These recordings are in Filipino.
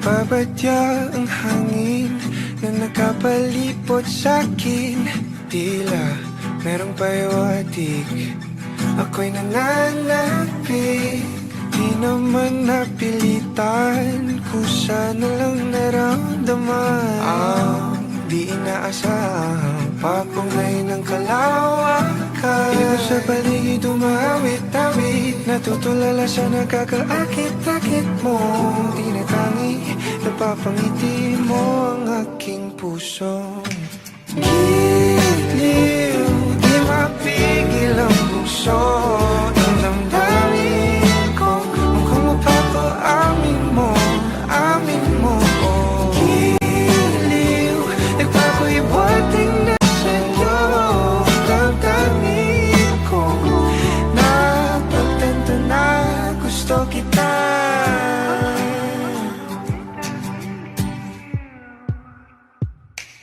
Nagbabadya ang hangin na nakapalipot sa'kin. Tila merong payawatig, ako'y nananapig. Di naman napilitan, kusa na lang naramdaman ang di inaasahang papunay ng kalawakan. Iba sa paligid umawit-awit, natutulala sa nakakaakit-akit mo. Tinatangi, napapangiti mo ang aking puso. Giliw, di mapigil ang puso. Ang damdamin ko, mukhang mapapaamin mo, amin mo. Giliw, nagpapahiwating na sa'yo. Damdamin ko, napagtanto na gusto kita.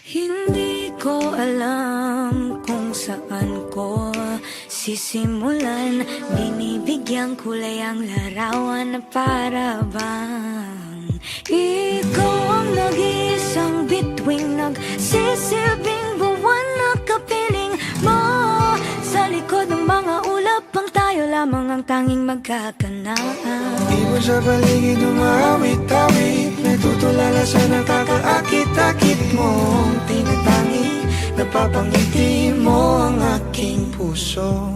Hindi ko alam kung saan ko sisimulan. Binibigyan kulay ang larawan na para bang ikaw ang nag-iisang bituin, nagsisilbing buwan na kapiling mo. Sa likod ng mga ulap pang tayo lamang ang tanging magkakanaan. Di mo sa paligid umawit-awit, natutulala sa nakakaakit-akit mo. Tinatangi, napapangiti mo ang aking puso.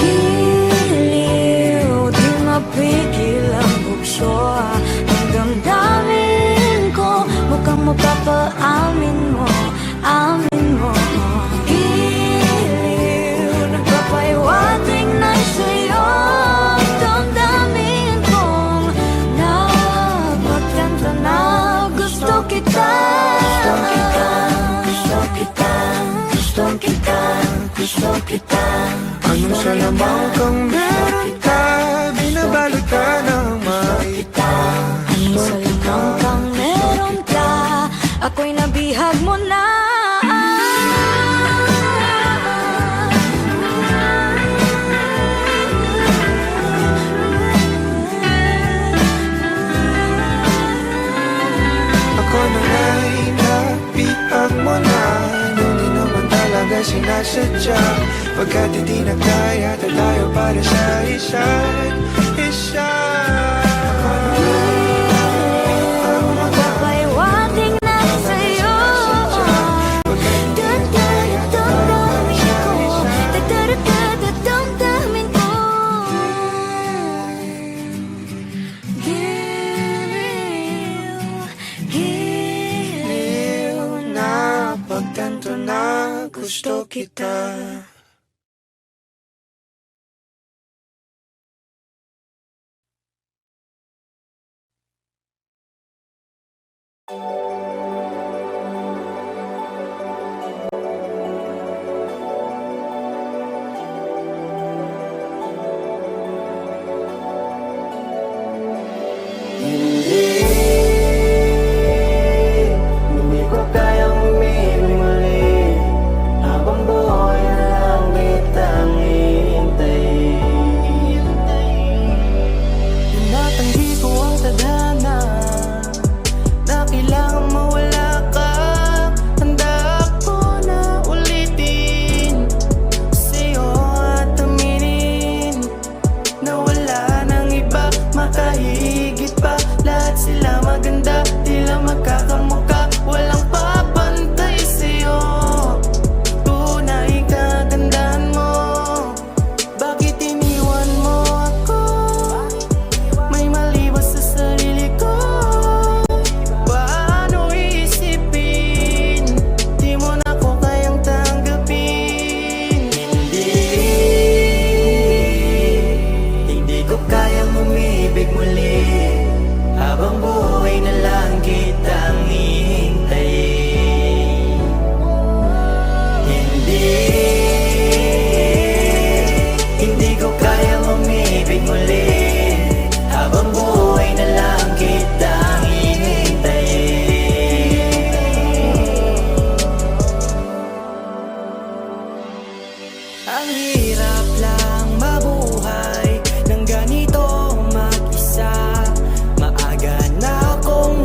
Giliw, di mapigil ang bukso. Ang damdamin ko, mukhang mapapaamin mo, amin mo. Giliw, nagpapahiwating na sa'yo. Ang damdamin kong napagtanto na gusto kita. Gusto kita, gusto kita, gusto kita. Anong salamang kang meron ka, binabalot ka ng maita. Anong salamang kang meron ka, ako'y nabihag mo na. Ako na nga'y napihag mo na, nung di naman talaga sinasadya. Pagkat hindi na kaya, tayo para sa isa't isa. Magpapahiwating na sa'yo. Damdamin ko, giliw, Napagtanto na gusto kita. Hindi ko kayang umibig muli, habang buhay na lang kitang hihintayin. Tinatanggi ko ang tadhana na kailangan mawala ka. Handa ako na ulitin sa'yo at aminin na wala nang iba makahigit pa. Lahat sila maganda, di lang magkakamukha. Walang papantay sa'yo, tunay kagandahan mo. Bakit iniwan mo ako? May mali ba sa sarili ko? Paano iisipin? Di mo na ko kayang tanggapin. Hindi ko kayang umibig muli, habang buhay na lang kitang hihintayin. Hindi ko kayang umibig muli, habang buhay na lang kitang hihintayin. Ang hirap lang mabuhay ng ganito mag-isa. Maaga na akong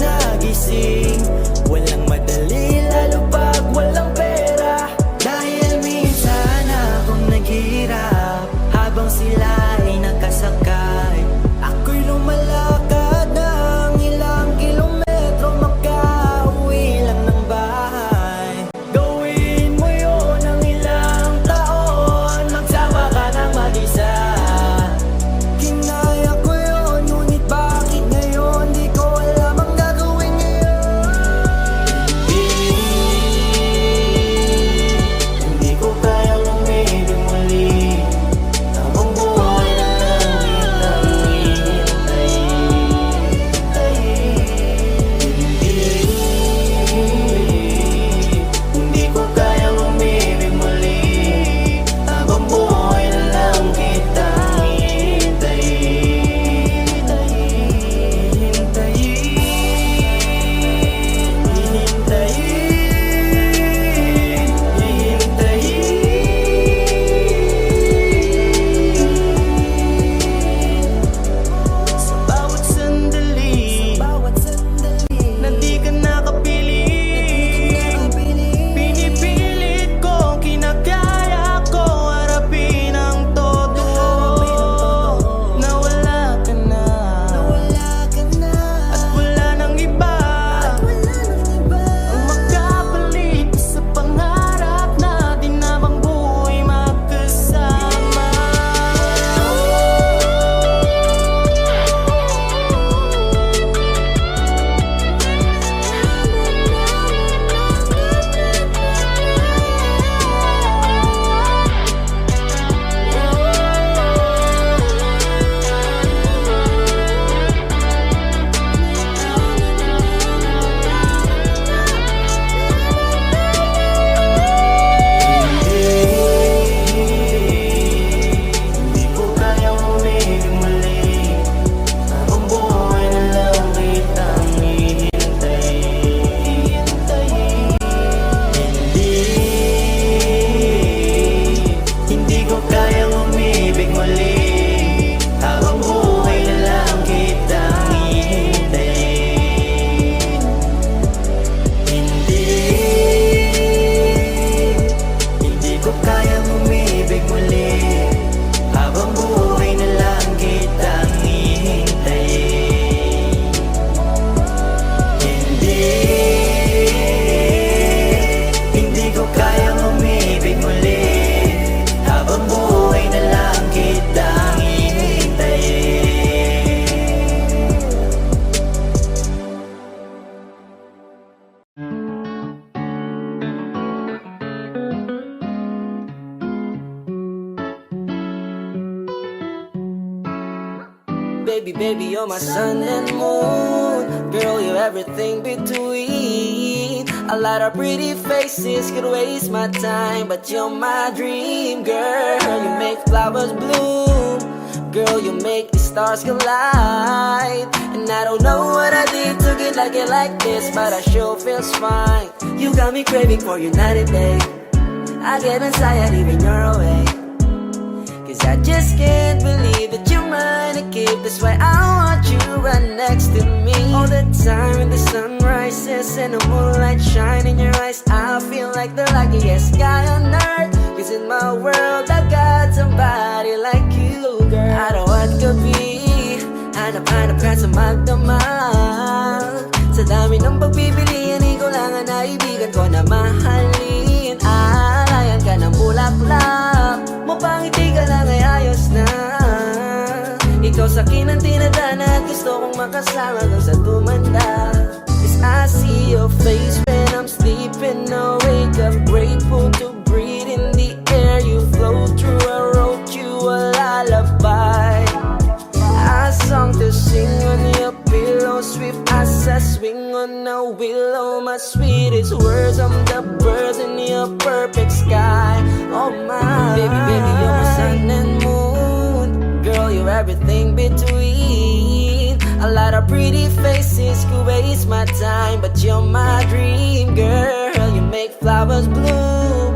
Baby, baby, you're my sun and moon. Girl, you're everything between. A lot of pretty faces could waste my time, but you're my dream, girl. You make flowers bloom. Girl, you make the stars collide. And I don't know what I did to get like this, but I sure feels fine. You got me craving for you night and day. I get anxiety when you're away, 'cause I just can't believe that you're mine to keep. That's why I want you right next to me all the time. When the sun rises and the moonlight shine in your eyes, I feel like the luckiest guy on earth. 'Cause in my world I got somebody like you, girl. I don't want to be hanap-hanap ka sa magdamag. Sa dami ng pagpipilian, ikaw lang ang naibigan ko na mahalin. Alayan ka ng bulaklak, mapangiti ka lang ay ayos na. Ikaw sa akin ang tinadhana at gusto kong makasama kang sa tumanda. 'Cause I see your face when I'm sleeping. I wake up grateful to breathe in the air you flow through. I wrote you a lullaby, a song to sing on your pillow, swift as I swing on a willow. My sweetest words, I'm the birds in your perfect sky. Oh my, baby, baby, you're my sun and moon. Girl, you're everything between. A lot of pretty faces could waste my time, but you're my dream, girl. You make flowers bloom.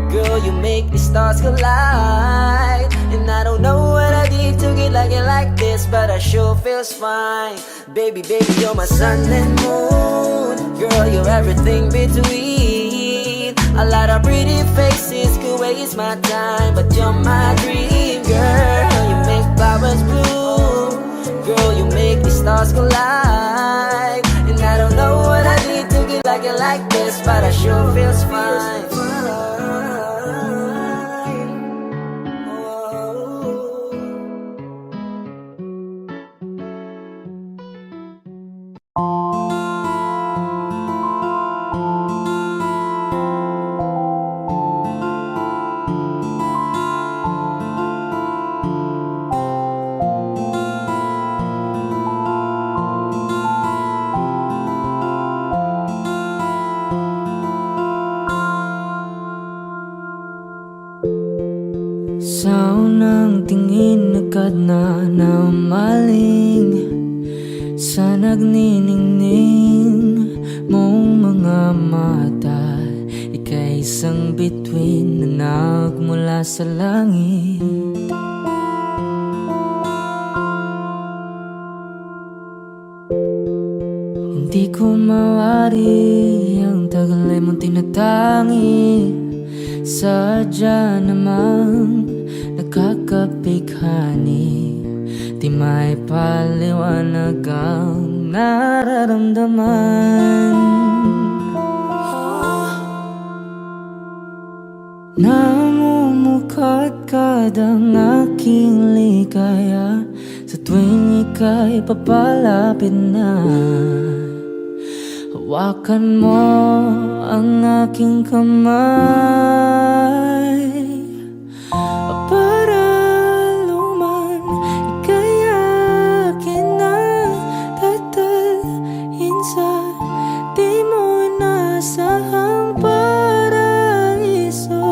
Girl, you make the stars collide. And I don't know what I did to get like this, but I sure feels fine. Baby, baby, you're my sun and moon. Girl, you're everything between. A lot of pretty faces could waste my time, but you're my dream, girl. You make flowers bloom. Girl, you make the stars collide. And I don't know what I did to get like this, but I sure feels fine. Sa unang tingin agad na namaling sa nagniningning mong mga mata. Ika'y isang bituin na nagmula sa langit. Hindi ko mawari ang tagal ay mong tinatangi. Sadya namang nakakapighani, di may paliwanag ang nararamdaman. Namumukadkad ang aking ligaya sa tuwing ika'y papalapit na. Hawakan mo ang aking kamay para luman ika'y akin na tatalhin sa di mo inasahang paraiso.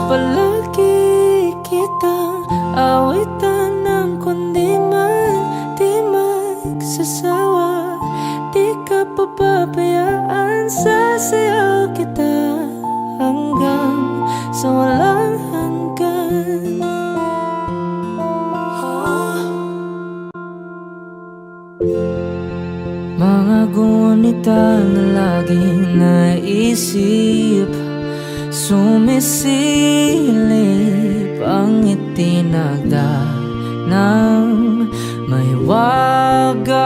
Palagi kitang awitan ng kundi man di magsasawa. Di ka papabayaan, sasayaw kita hanggang sa walang hanggan. Mga gunita na laging naisip, sumisilip ang itinagda ng may wagang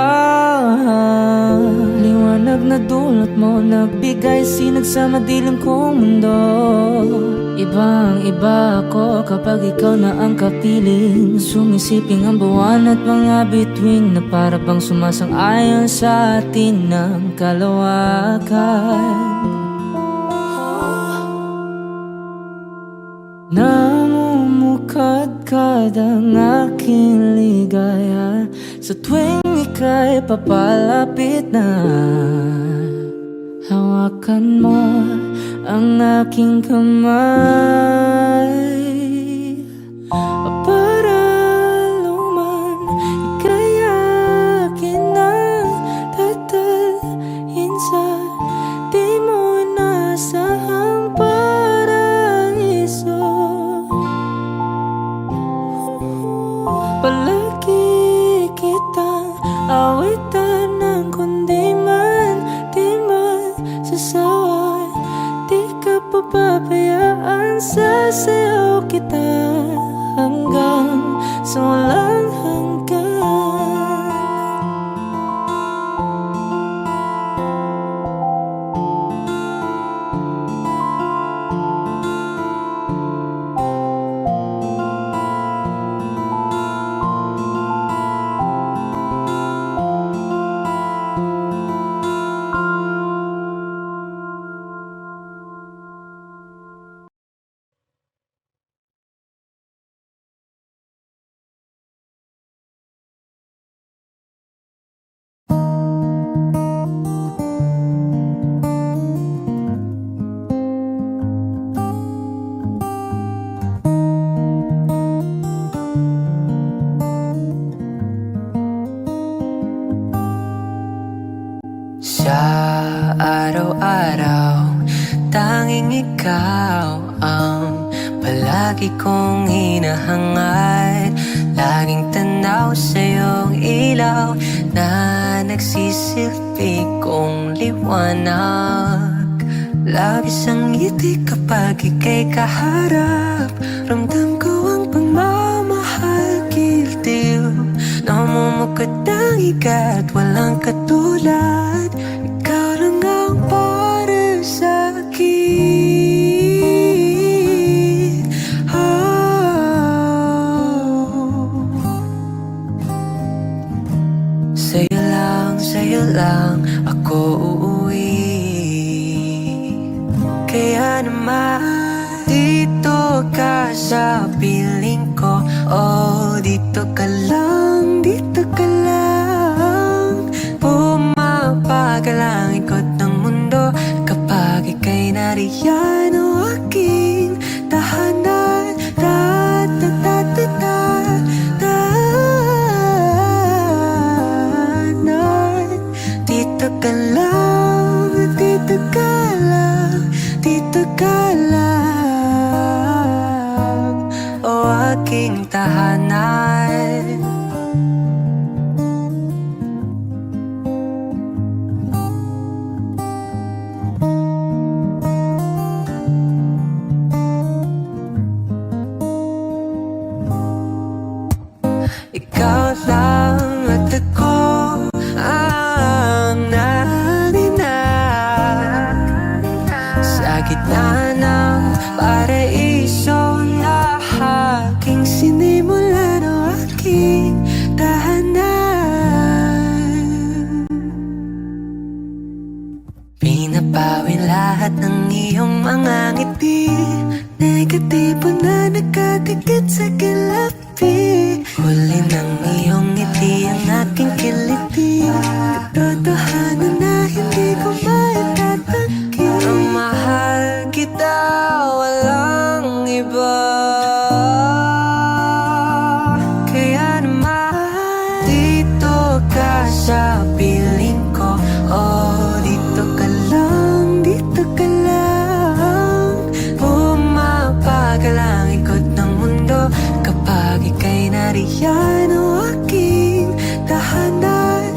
liwanag na dulot mo, nagbigay sinag sa madilim kong mundo. Ibang iba ako kapag ikaw na ang kapiling, sumisiping ang buwan at mga bituin na para bang sumasang-ayon sa atin ng kalawakan. Namumukad Lumilipad ang aking ligaya sa tuwing ika'y papalapit na. Hawakan mo ang aking kamay para luman ika'y akin ang tatalhin sa di mo inasahang paraiso. Palagi kitang awitan ng kundi man di masasawa. Di ka papabayaan, sasayaw kita hanggang sa walang hanggan. Sa araw-araw, tanging ikaw ang palagi kong hinahangad. Laging tanaw sa iyong ilaw na nagsisilbi kong liwanag. Labis ang ngiti kapag ika'y kaharap. Ramdam ko ang pagmamahal, giliw. Namumukod ang ikat, walang katulad. Ikaw lang ang para sa'kin. Sa'yo lang ako uuwi. Kaya naman dito ka sa piling ko. Oh, dito ka lang, dito ka lang. Pumapagal ang ikot ng mundo kapag ika'y nariyan. O aking tahanan, dito ka lang, dito ka lang, dito ka lang. O aking tahanan. Ikaw lang at ako ang naninag sa gitna ng paraiso na aking sinimulan. O aking tahanan. Pinapawin lahat ng iyong mga ngiti, negatibo na nakadikit sa kilapi. Huli ng iyong ngiti ang aking kiliti. Katotohanan na hindi ko maitatanggi. Ang mahal kita, walang iba. Kaya naman dito ka sa piling ko. Oh, dito ka lang, dito ka lang. Pumapagal ang ikot ng mundo kapag ika'y nariyan. O aking tahanan,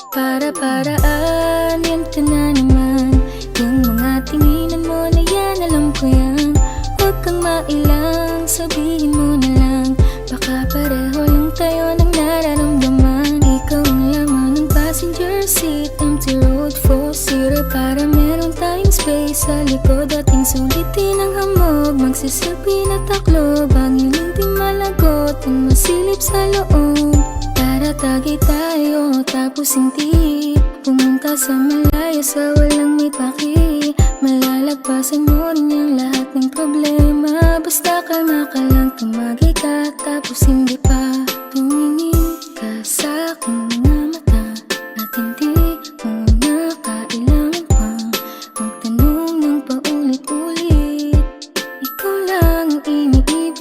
Para-paraan, yan ka na naman. Yung mga tinginan mo na yan, alam ko yan. Huwag kang mailang, sabihin mo na lang. Baka pareho lang tayo ng nararamdaman. Ikaw ang laman ng passenger seat, empty road, 4-seater. Para meron tayong space sa likod. Ating sulitin ang hamog, magsisilbi na taklob. Ang iyong di malagot, ang masilip sa loob. Tara tagay tayo, tapos hindi pumunta sa malayo, sa walang may paki. Malalagpasan mo rin yung lahat ng problema. Basta kalma ka lang, tumagay ka, tapos hindi pa tumingin ka sa aking mga mata. At hindi mo na kailangan pang magtanong ng paulit-ulit. Ikaw lang ang iniibig.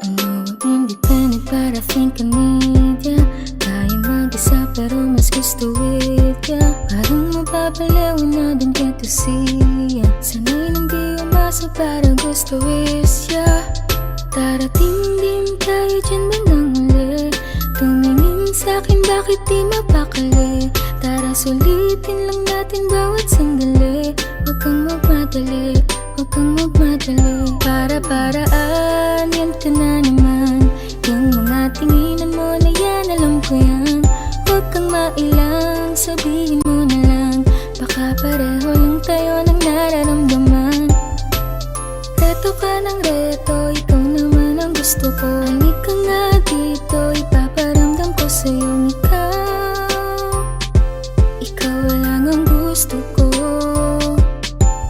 Ano ang independent para think I need ya. Tayo mag-isa pero mas gusto with ya. Parang mapapalaw na don't get to see ya. Sanay nang di umasa para gusto is ya. Darating din tayo dyan bandang huli. Tumingin sa'kin bakit di mapakali. Tara sulitin lang natin bawat sandali. Huwag kang magmadali, huwag kang magmadali. Para-paraan, yan ka na naman. Yung mga tinginan mo na yan, alam ko yan. Huwag kang mailang, sabihin mo na lang. Baka pareho lang tayo ng nararamdaman. Reto ka ng reto, ikaw naman ang gusto ko. Halika nga dito, ipaparamdam ko sa'yong ikaw lang ang gusto ko.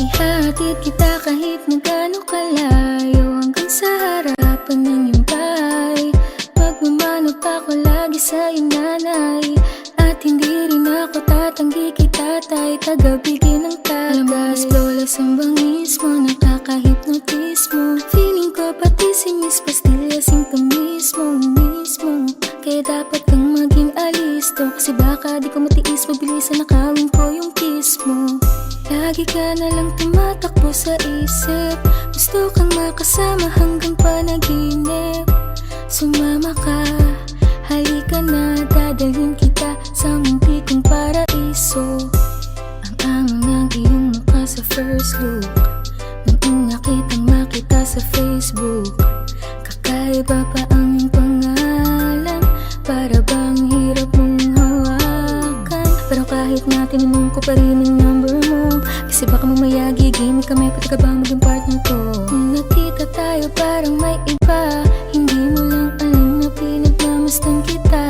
Ihatid kita kahit na gaano kalayo, hanggang sa harapan ng iyong bahay. Magmamano pa ko lagi sa iyong nanay. At hindi rin ako tatanggi kay tatay, tagabigin ng tagas. Flawless ang bangis mo, nakaka-hypnotize mo. Feeling ko pati si Miss Pastillas yung tamis mo, mismo. Kaya dapat kang maging alisto, kasi baka di ko matiis, mabilisan nakawin ko yung kiss mo. Lagi ka na lang tumatakbo sa isip, gusto kang makasama hanggang panaginip. Sumama ka, halika na, dadalhin kita sa muntikong paraiso. Ang angang ng iyong mukha sa first look, nung una kitang makita sa Facebook. Kakaiba pa ang iyong pangalan, para bang hirap mong hawakan. Pero kahit na tinanong ko pa rin ang number mo, kasi baka mamaya gigimik kami, pati ka bang maging partner ko. Nung nakita tayo parang may iba, hindi mo lang alam na pinagmamasdan kita.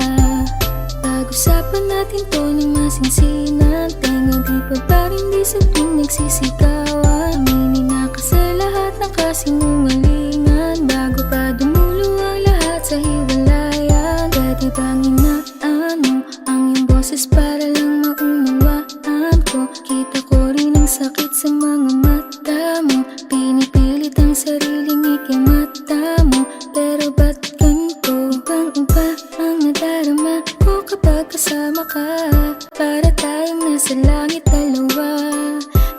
Pag-usapan natin to ng masinsinan, tenga di pa ba rin di sa tuwing nagsisigawan. Aminin na ka sa lahat ng kasinungalingan, bago pa dumulo ang lahat sa hiwalayan. Pwede bang inaan mo ang iyong boses para lang maunawaan ko? Kita ko rin ang sakit sa mga mata mo, pinipilit ang sariling ikimata mo. Pero ba't ganito? Ibang-iba ang nadarama ko kapag kasama ka. Para tayong nasa langit dalawa.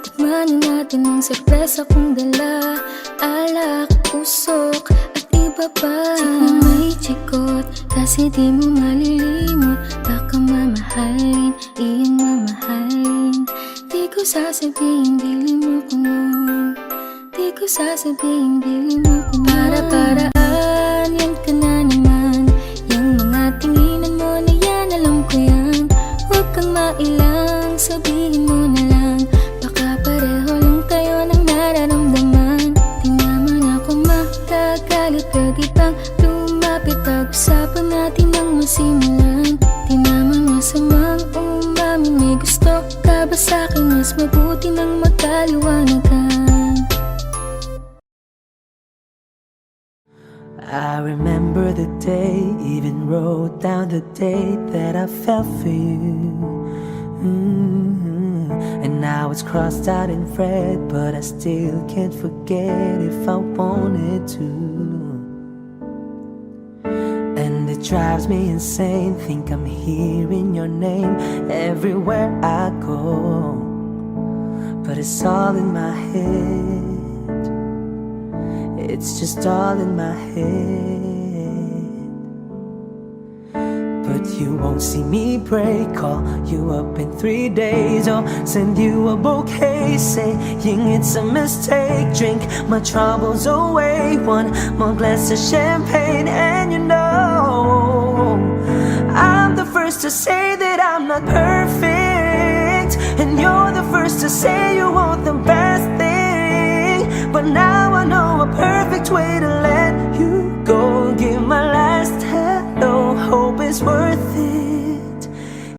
Tikman na natin ang sorpresa kong dala. Alak, usok at iba pa. Chik na may chikot, kasi di mo malilimot. Baka mamahalin, iyong mamahalin. Di ko sasabihin, bili mo ko nun. Di ko sasabihin, bili mo ko nun. Para-paraan, yan ka na naman. Yung mga tinginan mo na yan, alam ko yan. Huwag kang mailang, sabihin mo na lang. Baka pareho lang tayo ng nararamdaman. Di naman ako magagalit, pwede bang lumapit? Pag-usapan natin ang masimulan. Di naman masamang umamin, may gusto ka ba sa'kin? Mas mabuti nang magkaliwanagan. I remember the day, even wrote down the date that I fell for you. And now it's crossed out in red, but I still can't forget if I wanted to. And it drives me insane, think I'm hearing your name everywhere I go. But it's all in my head, it's just all in my head. But but you won't see me break. Call you up in 3 days or send you a bouquet saying it's a mistake. Drink my troubles away, one more glass of champagne, and you know I'm the first to say that I'm not perfect, and you're the first to say you want the best thing. But now I know a perfect way to let you go. Give my last hello, hope it's worth it.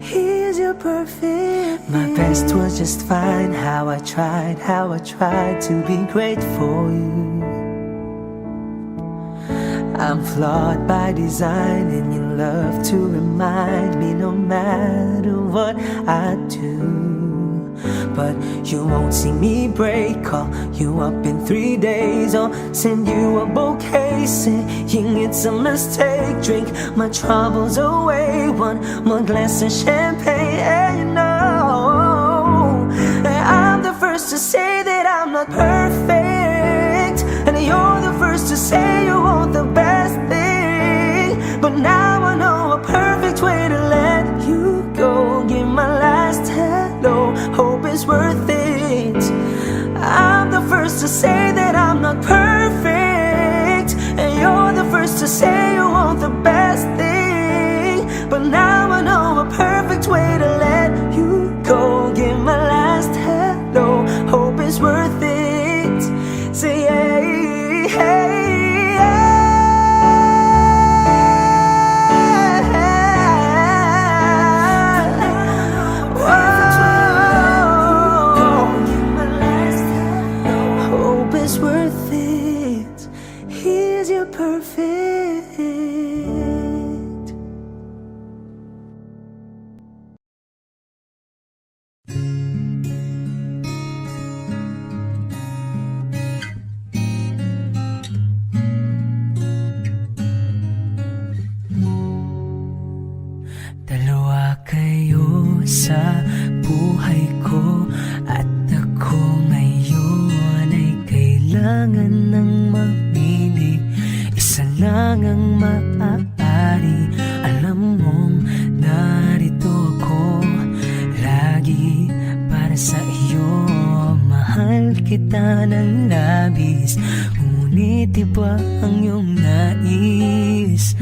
Here's your perfect. My best was just fine. How I tried to be great for you. I'm flawed by design, and you love to remind me no matter what I do. But you won't see me break. Call you up in 3 days or send you a bouquet saying it's a mistake. Drink my troubles away, one more glass of champagne, and you know that I'm the first to say that I'm not perfect, and you're the first to say you want the best thing. But now I know a perfect way to let you go. Give my last hello, hope it's worth it. I'm the first to say that I'm not perfect, and you're the first to say you want the best thing. But now I know a perfect way to let you go. Give my last hello, hope it's worth it. Say hey, hey. Perfect. Dalawa kayo sa buhay ko, at ako ngayon ay kailangan ng mamili. Isa lang ang maaari. Alam mong narito ako lagi para sa iyo. Mahal kita ng labis, ngunit iba ang iyong nais.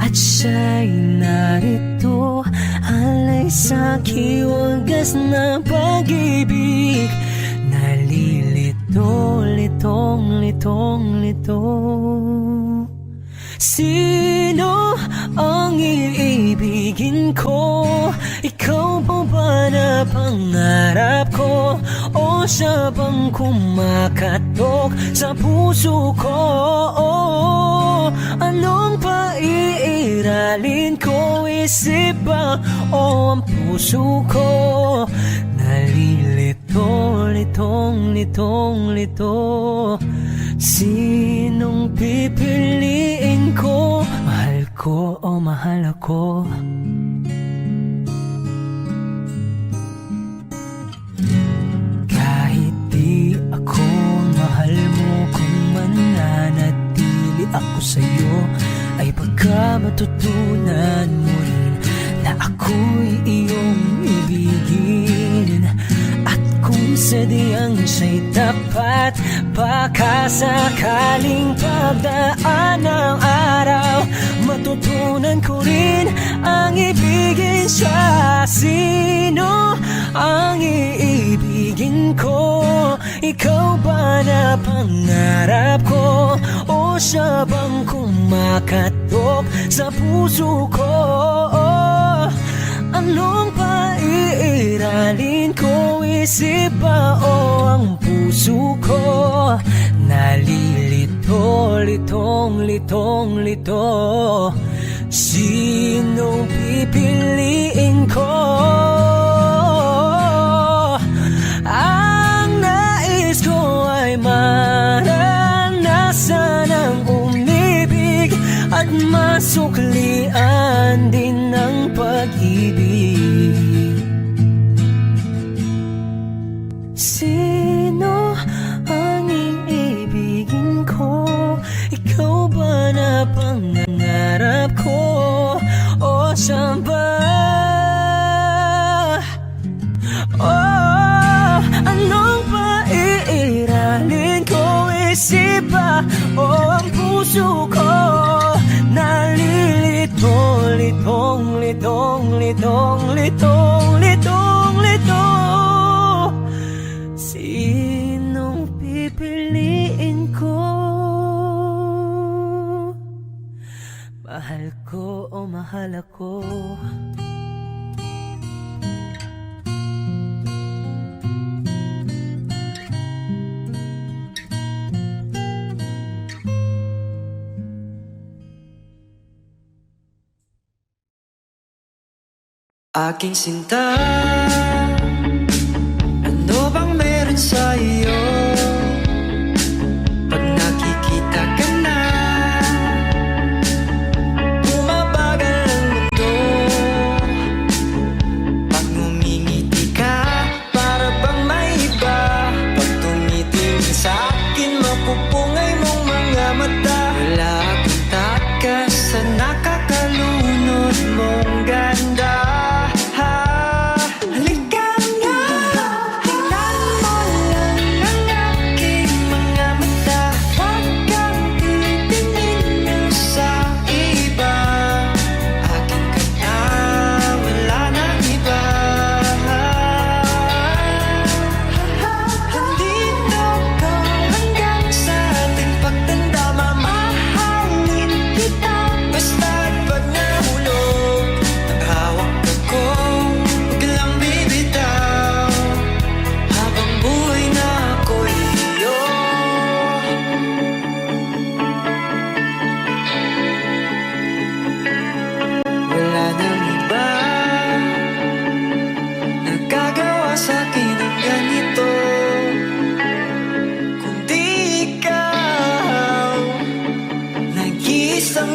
At siya'y narito, alay sa'ki wagas na pag-ibig. Nalilito, litong, litong, lito. Sino ang iibigin ko? Ikaw pa ba na pangarap ko? O siya bang kumakatok sa puso ko? Anong paiiralin ko? Isip ba o ang puso ko? Nalilito, litong, litong, lito. Sinong pipiliin ko? Mahal ko o mahal ako? Kahit di ako mahal mo, kung mananatili ako sa'yo, ay pagka matutunan mo rin na ako'y iyong ibigin. At kung sadyang siya'y tapat, baka sakaling pagdaan ng araw, matutunan ko rin ang ibigin siya. Sino ang iibigin ko? Ikaw ba na pangarap ko? O siya bang kumakatok sa puso ko? Anong paiiralin ko? Isip ba o ang puso ko? Nalilito, litong, litong, lito. Sinong pipiliin ko? Ang nais ko ay maranasan ang umibig at masuklian din ng pag-ibig. Sino ang iibigin ko? Ikaw ba na pangarap ko? O siya isipa o ang puso ko nalilito, litong, litong, litong, litong, litong, lito. Sinong pipiliin ko? Mahal ko o mahal ako? Aking sinta, ano bang meron sa iyo? Pag nakikita ka na, bumabagal ang mundo. Pag ngumingiti ka, para bang may iba. Pag tumitingin sa akin, mapupungay mong mga mata. Wala akong takas sa nakakalunod mong ganda.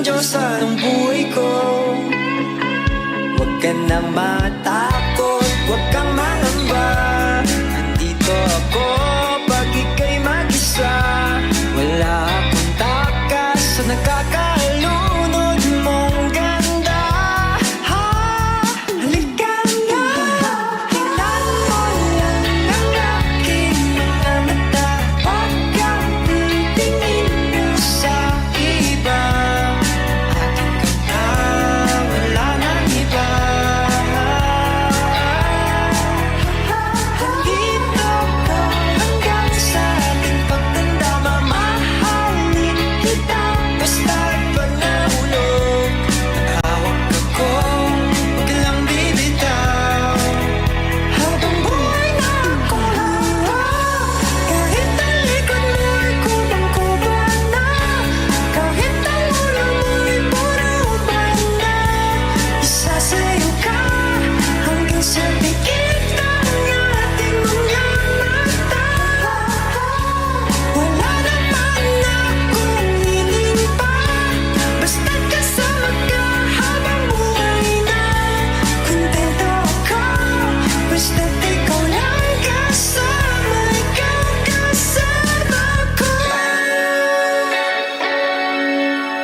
Diyosa ng buhay ko. Huwag ka na matakot, huwag kang mangamba. Andito ako pag ika'y mag-isa. Wala akong takas sa nakakalunod mong ganda. Halika na, tingnan mo lang ang aking mga mata. Huwag kang titingin sa iba.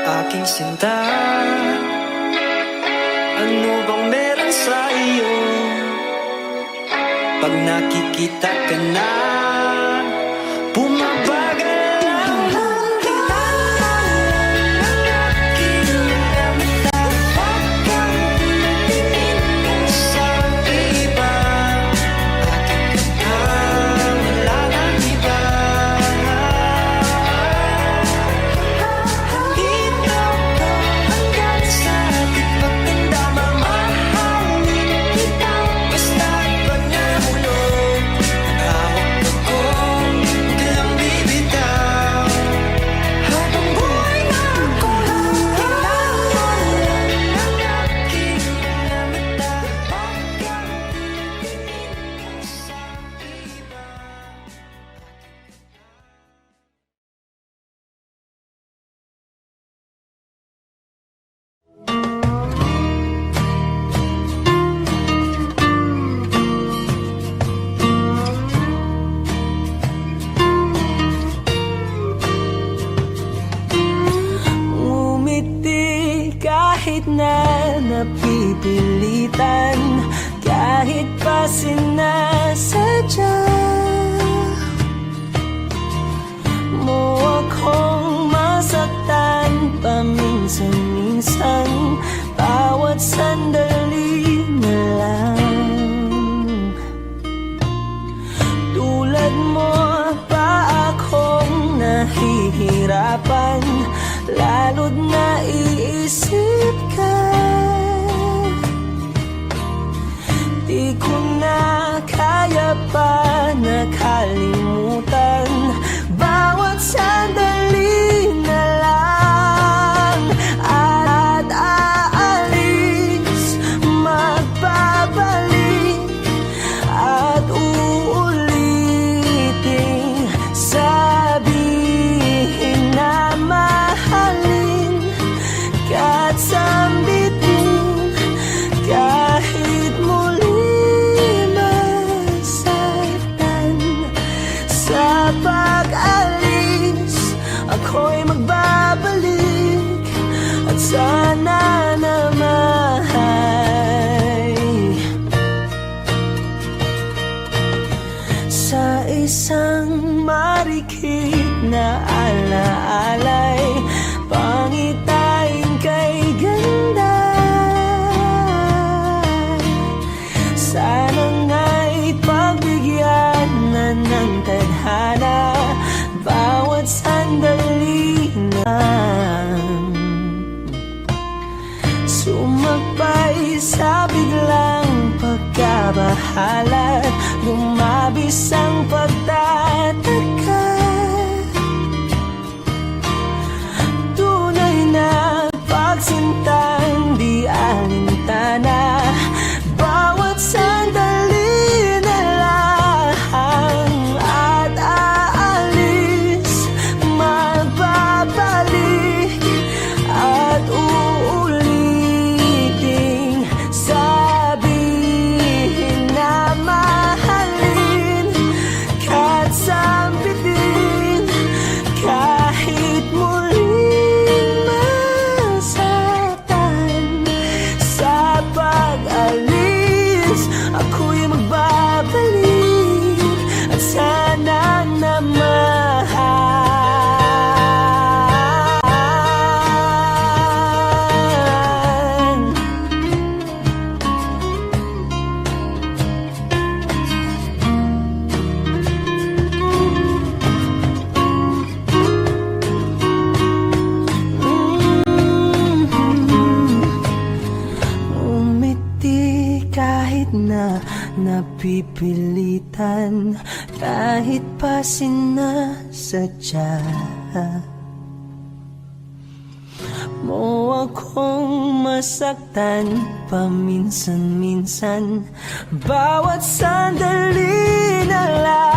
Aking sinta, ano bang meron sa iyo? Pag nakikita ka na, bumabagal ang mundo. Ang aking mga mata, huwag kang titingin sa iba. Aking ka na, wala nang iba. Kahit na napipilitan, kahit pa sinasadya mo paminsan-minsan, bawat sandali na lang. Tulad mo pa akong nahihirapan, lalo't naiisip ka. Di ko na kaya pa nakalimutan, bawat sandali na lang. At aalis, magbabalik, at uulitin, sabihin na mahalin ka't sambitin, kahit muli masaktan. Sa pag-alis, ako'y magbabalik, at sana naman sa isang marikit na alaalay, pangitain kay ganda. Sana nga'y pagbigyan na ng tadhana, bawat sandali na sumakbay sa biglang pagkabahala, lumabis ang pagtataka. Tunay na pagsintang di alintana, bawat sandali na lang. At aalis, magbabalik, at uulitin, sabihin na mahalin ka't sambitin, kahit muling masaktan. Sa pag-alis, ako'y magbabalik, at sana naman umiti kahit na napipilitan, kahit pa sinasadya mo akong masaktan paminsan-minsan, bawat sandali na lang.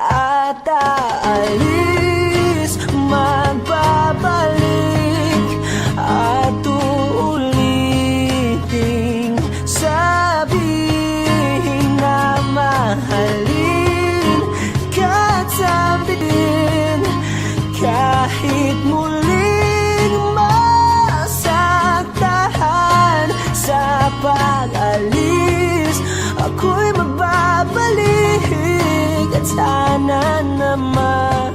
At aalis, magbabalik, at uulitin, sabihin na mahalin ka't sambitin, kahit muling masaktan. Sa pag-alis, ako'y magbabalik, at sana naman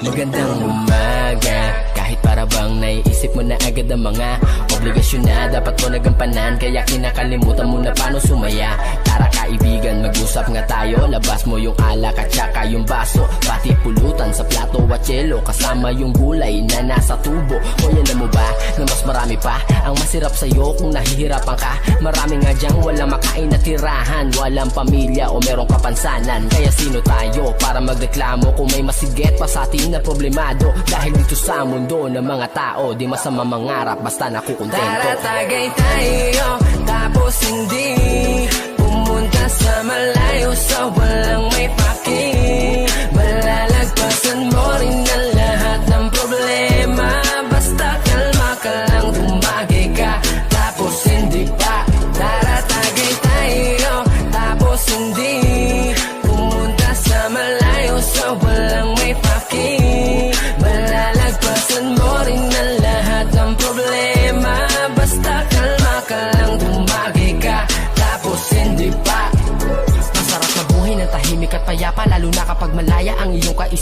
Magandang umaga, kahit para bang naiisip mo na agad ang mga obligasyon na dapat mo nagampanan, kaya kinakalimutan mo na paano sumaya. Tara kaibigan, mag-usap nga tayo, labas mo yung alak at saka yung baso, pati pulutan sa plato at yelo, kasama yung gulay na nasa tubo. O alam mo ba na mas marami pa ang masirap sa'yo kung nahihirapan ka? Marami nga dyang walang makain na tirahan, walang pamilya o merong kapansanan. Kaya sino tayo para magreklamo kung may masigit pa sa atin na problemado? Dahil dito sa mundo ng mga tao, di masama mangarap basta nakukontento. Tara tagay tayo, tapos hindi pumunta sa malayo, sa walang may paki. Malalagpasan mo rin ang lahat ng problema, basta kalma ka lang, tumagay ka, tapos hindi pa. Tara tagay tayo, tapos hindi pumunta sa malayo, sa walang may paki. Malalagpasan mo rin ang lahat ng problema, basta kalma ka lang,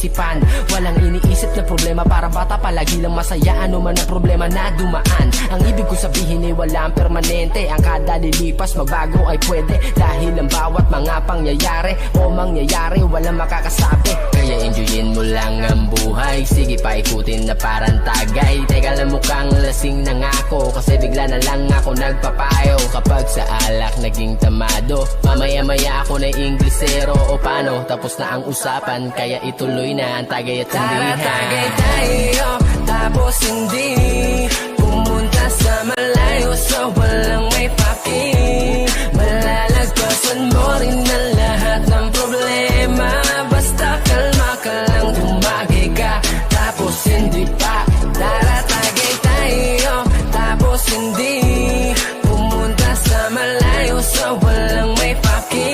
isipan. Walang iniisip na problema, para bata palagi lang masaya. Ano man ang problema na dumaan, ang ibig ko sabihin ay walang permanente. Ang kada lilipas magbago ay pwede, dahil ang bawat mga pangyayari o mangyayari walang makakasabi. Kaya enjoyin mo lang ang buhay, sige paikutin na parang tagay. Teka lang, mukhang lasing na nga ako, kasi bigla na lang ako nagpapayo. Kapag sa alak naging tamado, mamaya-maya ako na Inglesero. O paano, tapos na ang usapan, kaya ituloy na ang tagay at tindihan. Tagay tayo, tapos hindi pumunta sa malayo, so walang may paki. Malalagpasan mo rin ang lahat ng problema. Basta kalma ka lang, tumagay ka, tapos hindi pa. Tara, tagay tayo, tapos hindi pumunta sa malayo, so walang may paki.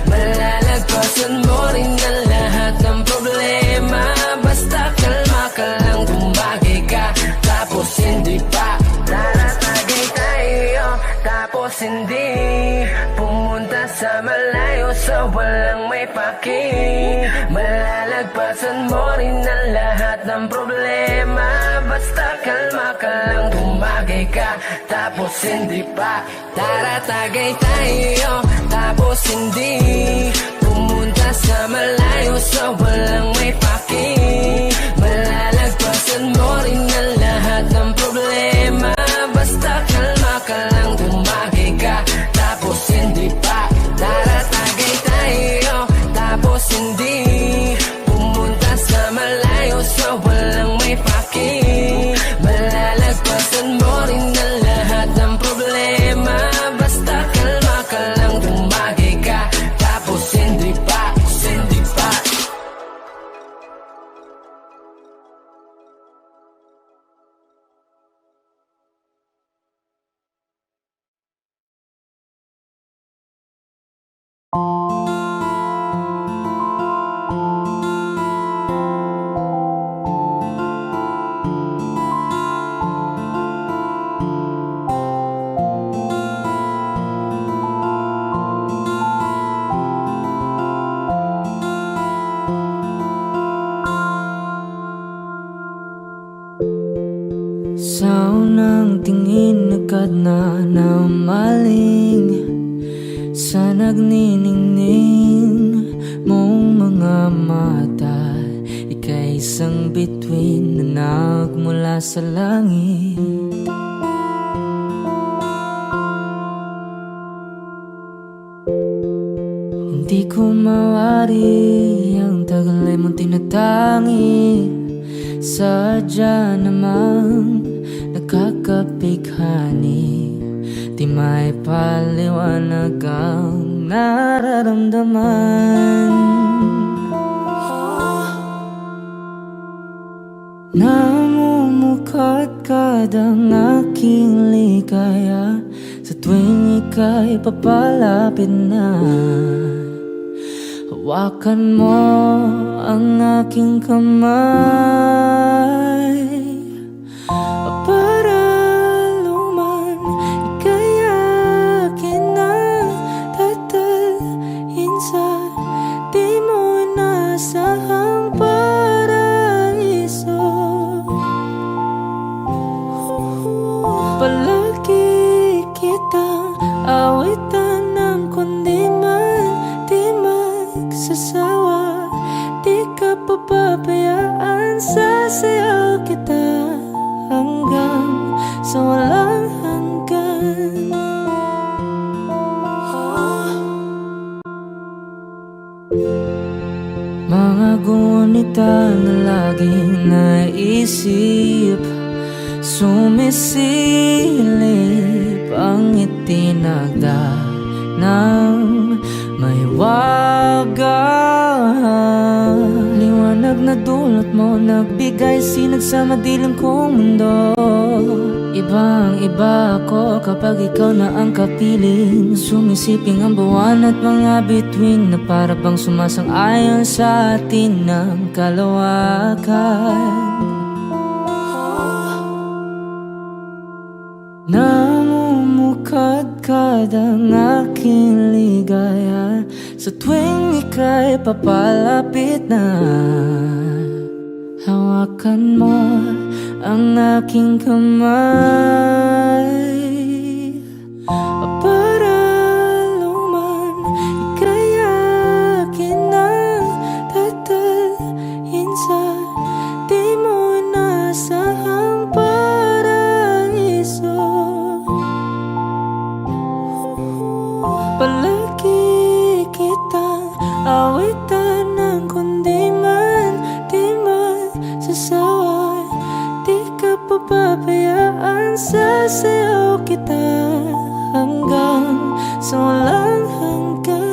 Malalagpasan mo rin ang lahat ng problema. Basta kalma ka lang, tumagay ka, tapos hindi pa. Tara, tagay tayo, tapos hindi pumunta sa malayo, so walang may paki. Malalagpasan mo rin ang lahat ng problema. Basta kalma ka lang, tumagay ka, tapos hindi pa. Tara, tagay tayo, tapos hindi pumunta sa malayo, so walang may paki. Malalagpasan mo rin ang lahat ng problema. Basta kalma ka lang, tumagay ka, tapos hindi pa. Tara, tagay tayo, tapos hindi pumunta sa malayo, so walang may paki. Malalagpasan mo rin ang lahat ng problema. Basta kalma ka lang, tumagay ka, tapos hindi pa, hindi pa. Sa unang tingin agad na namaling sa nagniningning mong mga mata. Ika'y isang bituin na nagmula sa langit. Hindi ko mawari ang tagal ay mong tinatangi. Sadya namang nakakapighani, di may paliwanag ang nararamdaman. Namumukadkad ang aking ligaya sa tuwing ika'y papalapit na. Hawakan mo ang aking kamay para luman, ika'y akin na tatalhin sa di mo inasahang paraiso. Palagi kitang awitan ng kundi man di magsasawa. Di ka papabayaan, sasayaw kita hanggang sa walang hanggan. Mga gunita na laging naisip, sumisilip ang itinagda ng may wagang liwanag na dulot mo, nagbigay sinag sa madilim kong mundo. Ibang iba ako kapag ikaw na ang kapiling, sumisiping ang buwan at mga bituin na para bang sumasang-ayon sa atin ng kalawakan. Namumukha kadkad ang aking ligaya sa tuwing ika'y papalapit na. Hawakan mo ang aking kamay para luman ika'y akin na tatalhin sa di mo inasahang paraiso. Palagi kitang awitan ng kundi man di masasawa. Di ka pababayaan, sasayaw kita hanggang sa walang hanggan.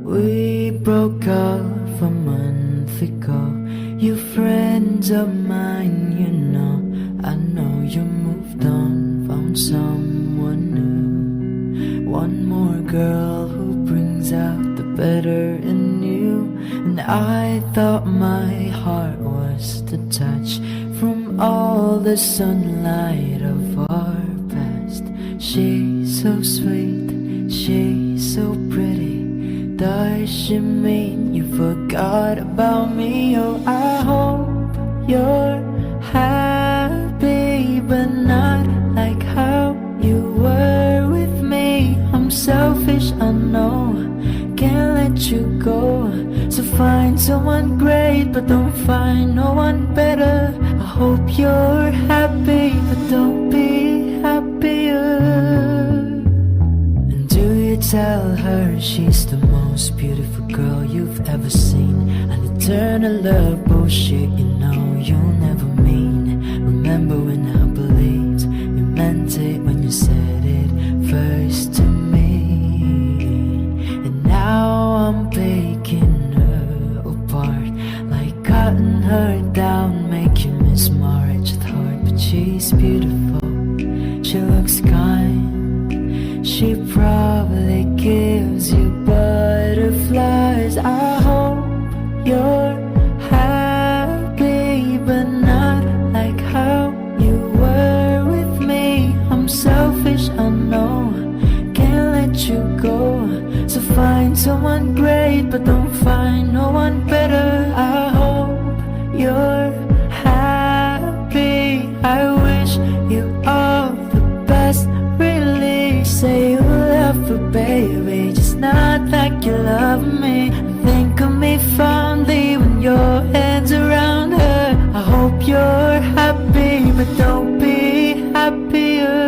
We broke up a month ago. You friends of mine, you know. I know you moved on, found someone new. One more girl who brings out the better in you. And I thought my heart was detached from all the sunlight of our past. She's so sweet, she's so pretty. Does she mean you forgot about me? Oh, I hope you're happy, but not like how you were with me. I'm selfish, I know, can't let you go. So find someone great, but don't find no one better. I hope you're happy, but don't be happier. Do you tell her she's the most beautiful girl you've ever seen? An eternal love bullshit, you know you'll never mean. Remember when I believed you meant it when you said it first to me. And now I'm breaking her apart, like cutting her down, make you miss my wretched heart. But she's beautiful, she looks kind, she probably gives you butterflies. I hope you're happy, but not like how you were with me. I'm selfish, I know, can't let you go. So find someone great, but don't find no one better. I hope you're happy, I wish you all the best. Really say you love her, baby, just not like you love me. Think of me fondly when your head's around her. I hope you're happy, but don't be happier.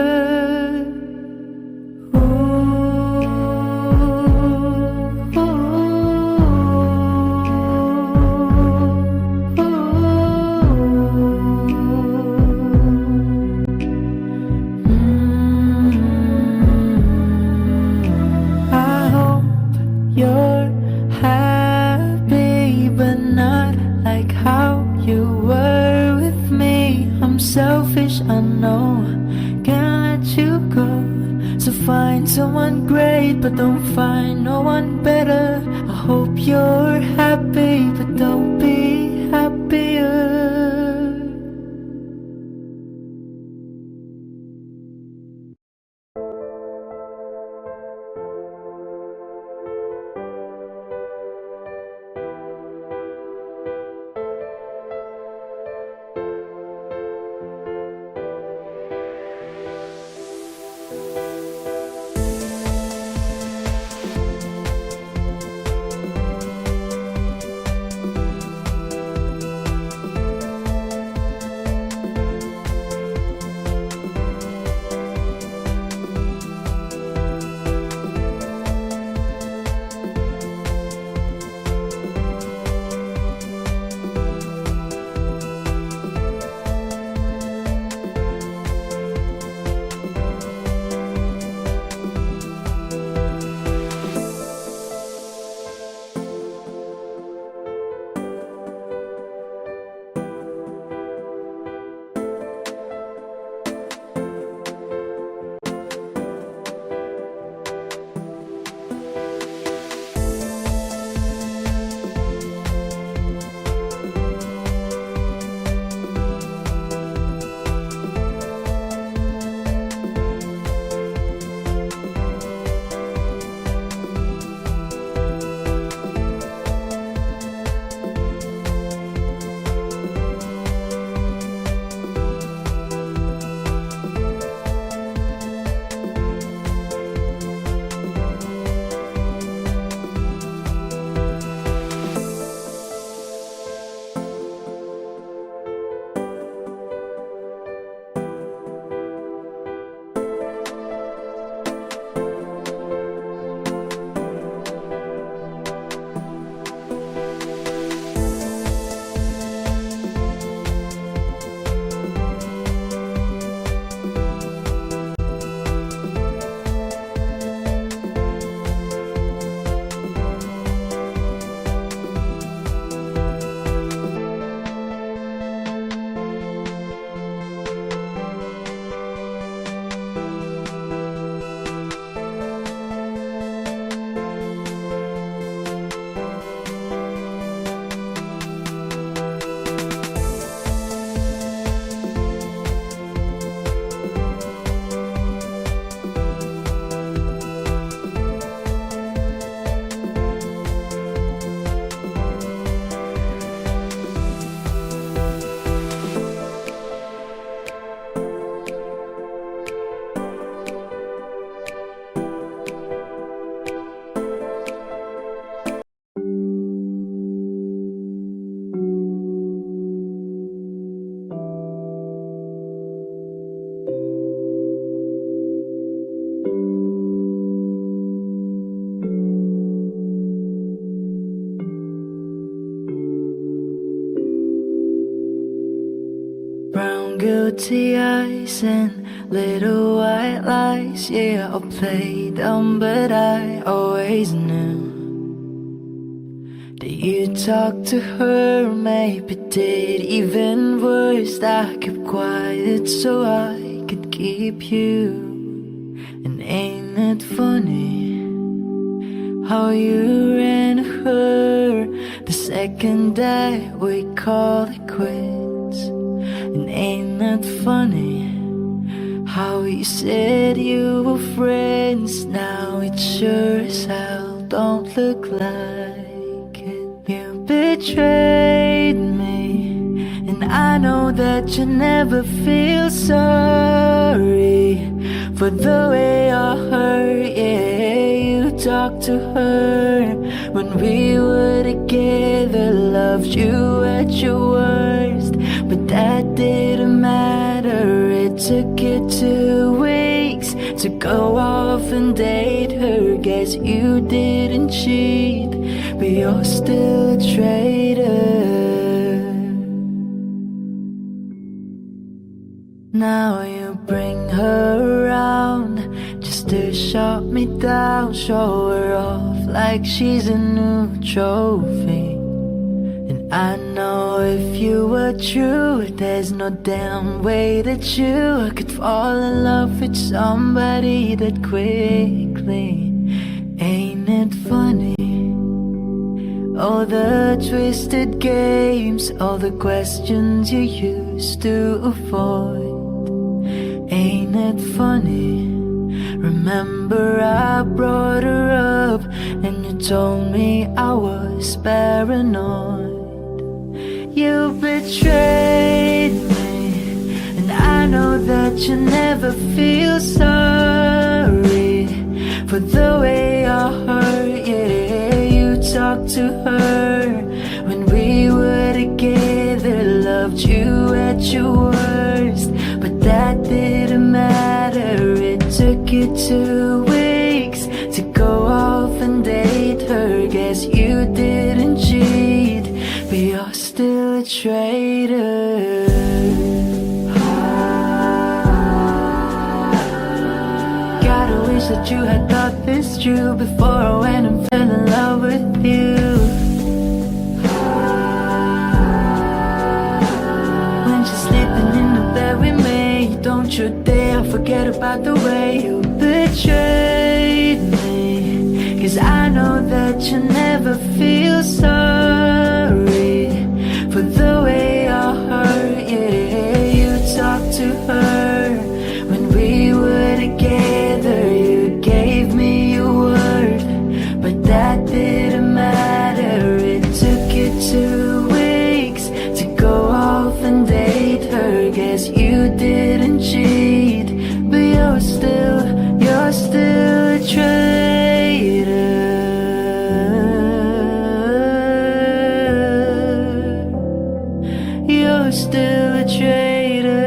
You're happy, but not like how you were with me. I'm selfish, I know, can't let you go. So find someone great, but don't find no one better. I hope you're happy, but don't be happier. Brown guilty eyes and little white lies. Yeah, I'll play dumb, but I always knew that you talked to her. Maybe did even worse. I kept quiet so I could keep you. And ain't it funny how you ran her the second that we called it quits? And ain't that funny how you said you were friends? Now it sure as hell don't look like it. You betrayed me, and I know that you never feel sorry for the way I hurt. Yeah, you talked to her when we were together, loved you at your worst, but that didn't matter. It took you 2 weeks to go off and date her. Guess you didn't cheat, but you're still a traitor. Now you bring her around just to shut me down, show her off like she's a new trophy. And I know if you were true, there's no damn way that you could fall in love with somebody that quickly. Ain't it funny? All the twisted games, all the questions you used to avoid. Ain't it funny? Remember I brought her up and you told me I was paranoid. You betrayed me, and I know that you never feel sorry for the way I hurt. Yeah, you talked to her when we were together, loved you at your worst, but that didn't matter. It took you 2 weeks to go off and date her. Guess you didn't cheat, but you're still a traitor. Gotta wish that you had thought this through before I went and fell in love with you. When she's sleeping in the bed with me, don't you dare forget about the way you betrayed me. 'Cause I know that you never feel sorry for the way I hurt. Yeah, you talked to her when we were together. You gave me your word, but that didn't matter. It took you 2 weeks to go off and date her. Guess you didn't cheat, but you're still a traitor. You're still a traitor.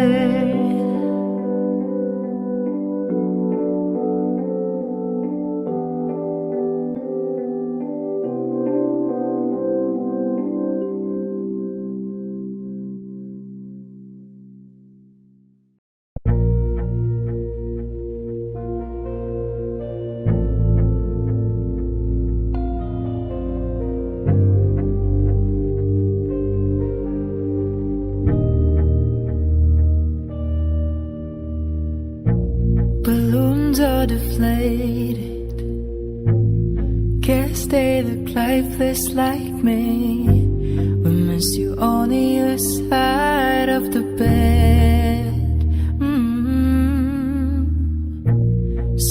Balloons are deflated. Guess they look lifeless like me. We miss you on the other side of the bed.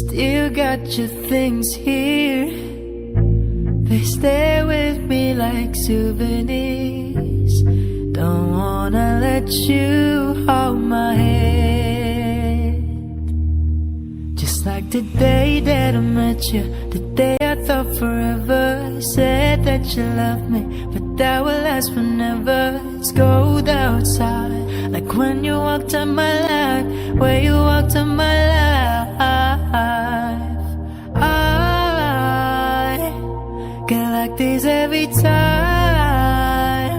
Still got your things here. They stay with me like souvenirs. Don't wanna let you hold my head. Just like the day that I met you, the day I thought forever. Said that you loved me, but that will last forever. It's cold outside, like when you walked on my life, where you walked on my life. every time.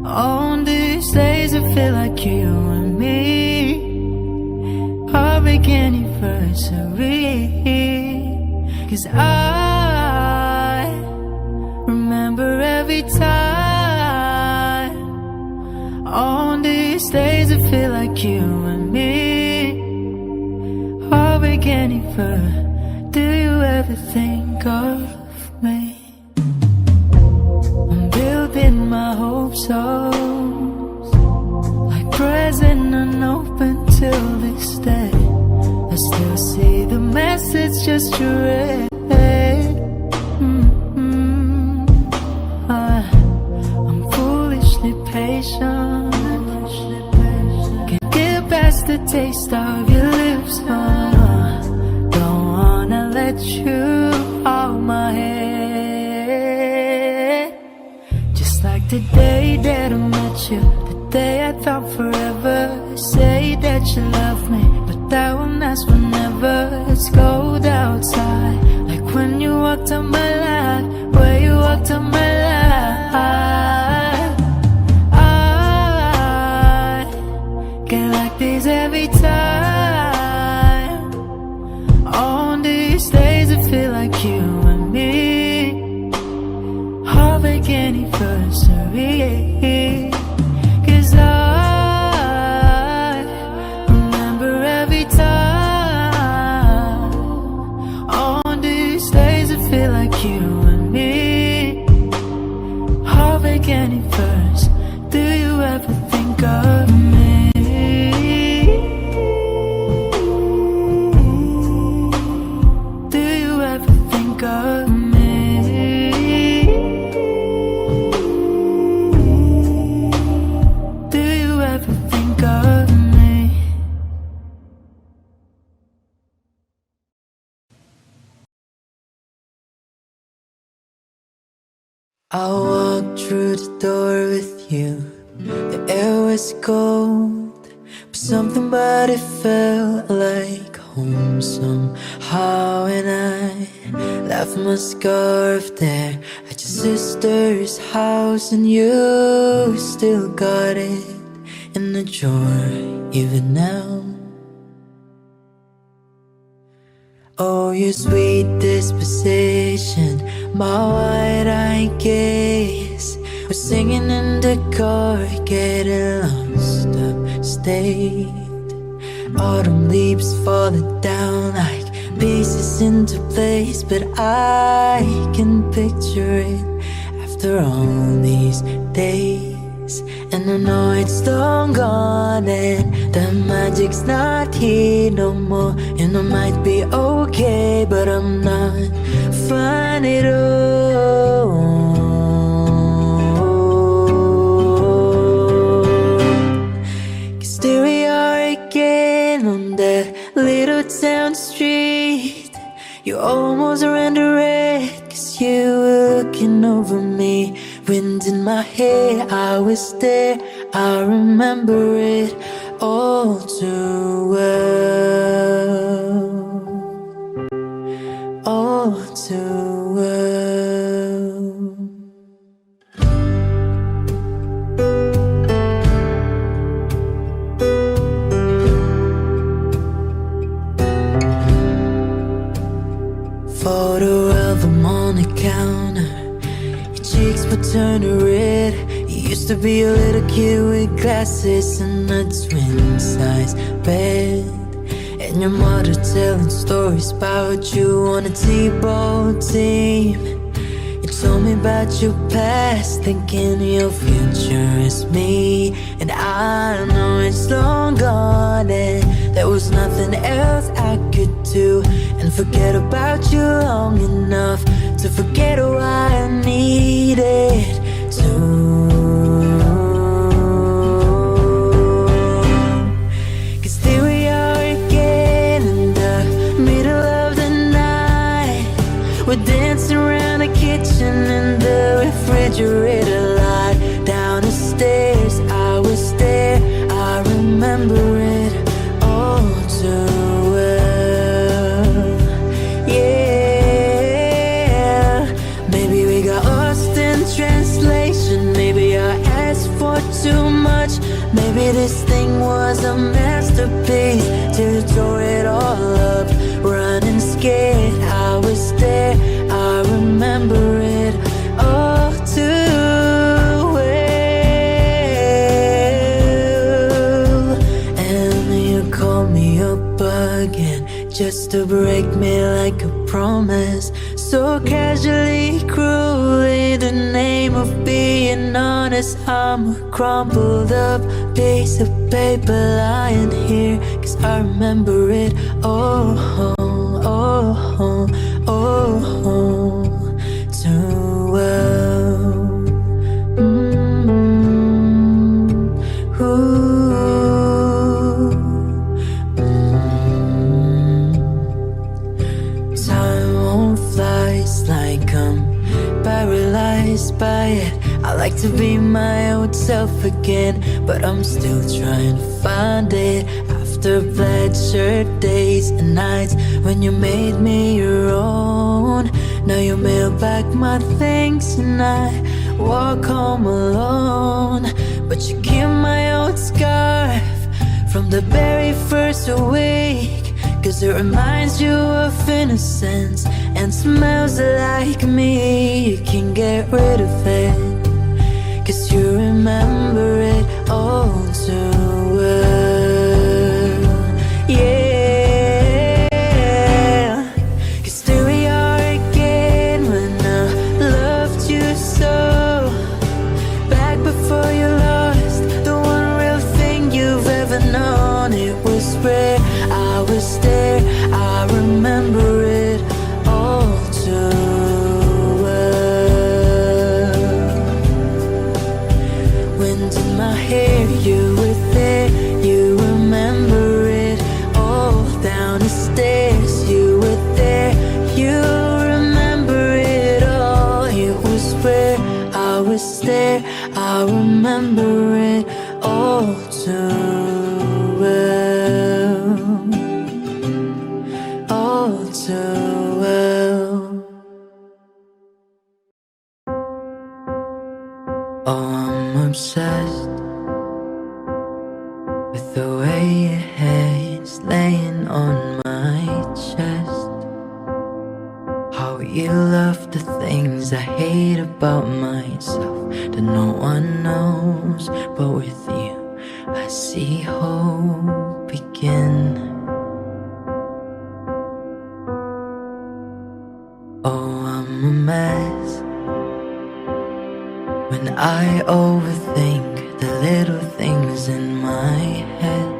On these days I feel like you and me, our big anniversary. 'Cause I remember every time. On these days I feel like you and me, our big anniversary. Do you ever think of me? I'm building my hopes up, like present unopened till this day. I still see the message just you read. I'm foolishly patient, can't get past the taste of your lips. Don't wanna let you out my head. Just like the day that I met you, the day I thought forever. Say that you love me, but that won't last forever. It's cold outside, like when you walked on my life, where you walked on my life. I get like this every time. On these days I feel like you and me, our big anniversary. 'Cause I remember every time. On these days I feel like you and me, our big anniversary. Do you ever think of me? Do you ever think of me? Do you ever think of me? I walked through the door with you. The air was cold, but something about it felt like home somehow. And I left my scarf there at your sister's house, and you still got it in the drawer even now. Oh, your sweet disposition, my wide-eyed gaze, was singing in the car, getting lost upstate. Autumn leaves falling down like pieces into place, but I can picture it after all these days. And I know it's long gone and the magic's not here no more. And I might be okay, but I'm not fine at all. 'Cause there we are again on that little town street. You almost ran the red 'cause you were looking over me. Wind in my hair, I was there, I remember it all too well, all too well. Photo album on the counter, cheeks were turning red. You used to be a little kid with glasses and a twin-size bed, and your mother telling stories about you on a T-ball team. You told me about your past, thinking your future is me. And I know it's long gone and there was nothing else I could do, and forget about you long enough to forget why I needed to. 'Cause here we are again in the middle of the night. We're dancing around the kitchen and the refrigerator light. Down the stairs, I was there, I remember it all too well. Yeah, maybe we got lost a masterpiece till you tore it all up. Running scared, I was there, I remember it all too well. And you called me up again just to break me like a promise, so casually, cruel, in the name of being honest. I'm a crumpled up piece of paper lying here, 'cause I remember it all, too well. Time won't fly, it's like I'm paralyzed by it. I like to be my old self again, but I'm still trying to find it. After plaid shirt days and nights when you made me your own, now you mail back my things and I walk home alone. But you keep my old scarf from the very first week, 'cause it reminds you of innocence and smells like me. You can get rid of it, 'cause you remember it all too well. Yeah, 'cause there we are again when I loved you so. Back before you lost the one real thing you've ever known. It was rare, I was there, I remember it all too well. Wind in my hair, you were there, you remember it all. Down the stairs, you were there, you remember it all. It was rare, I was there, I remember it all too well, all too well. Oh, I'm obsessed with the way your head's laying on my chest. How you love the things I hate about myself that no one knows, but with you I see hope begin. Oh, I'm a mess when I overthink the little things in my head.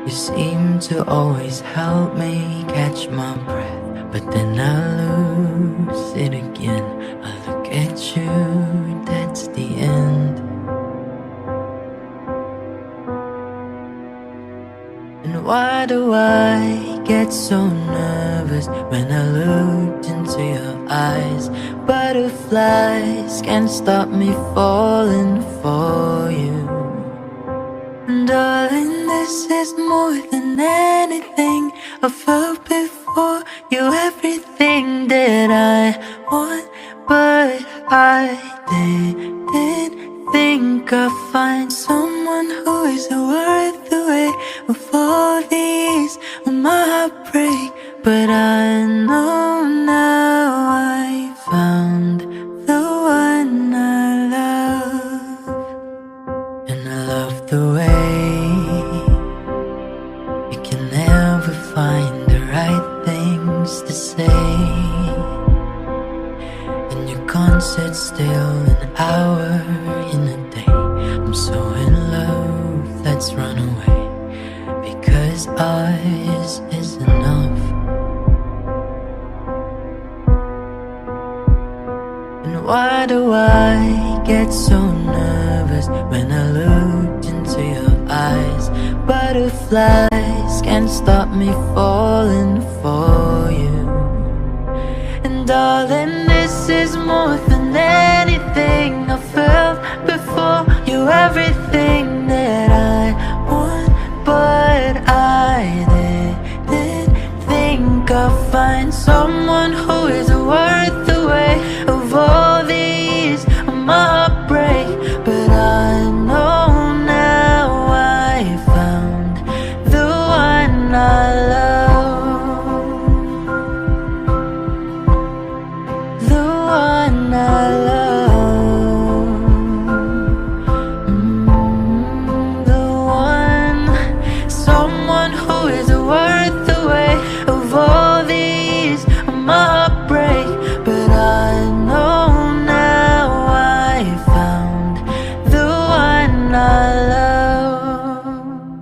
You seem to always help me catch my breath, but then I lose it again. I look at you, that's the end. And why do I get so nervous when I looked into your eyes? Butterflies can't stop me falling for you. Darling, this is more than anything I felt before. You're everything that I want, but I didn't think I'd find someone who is worth the wait. Of all these, my heartbreak, but I know now I found the one I love. And I love the way you can never find the right things to say, and you can't sit still an hour in a day. I'm so in love, let's run away, because ours is enough. And why do I get so nervous when I looked into your eyes? Butterflies can't stop me falling for you. And darling, this is more than anything I felt before. You're everything that I want, but I didn't think I'd find someone who is worth the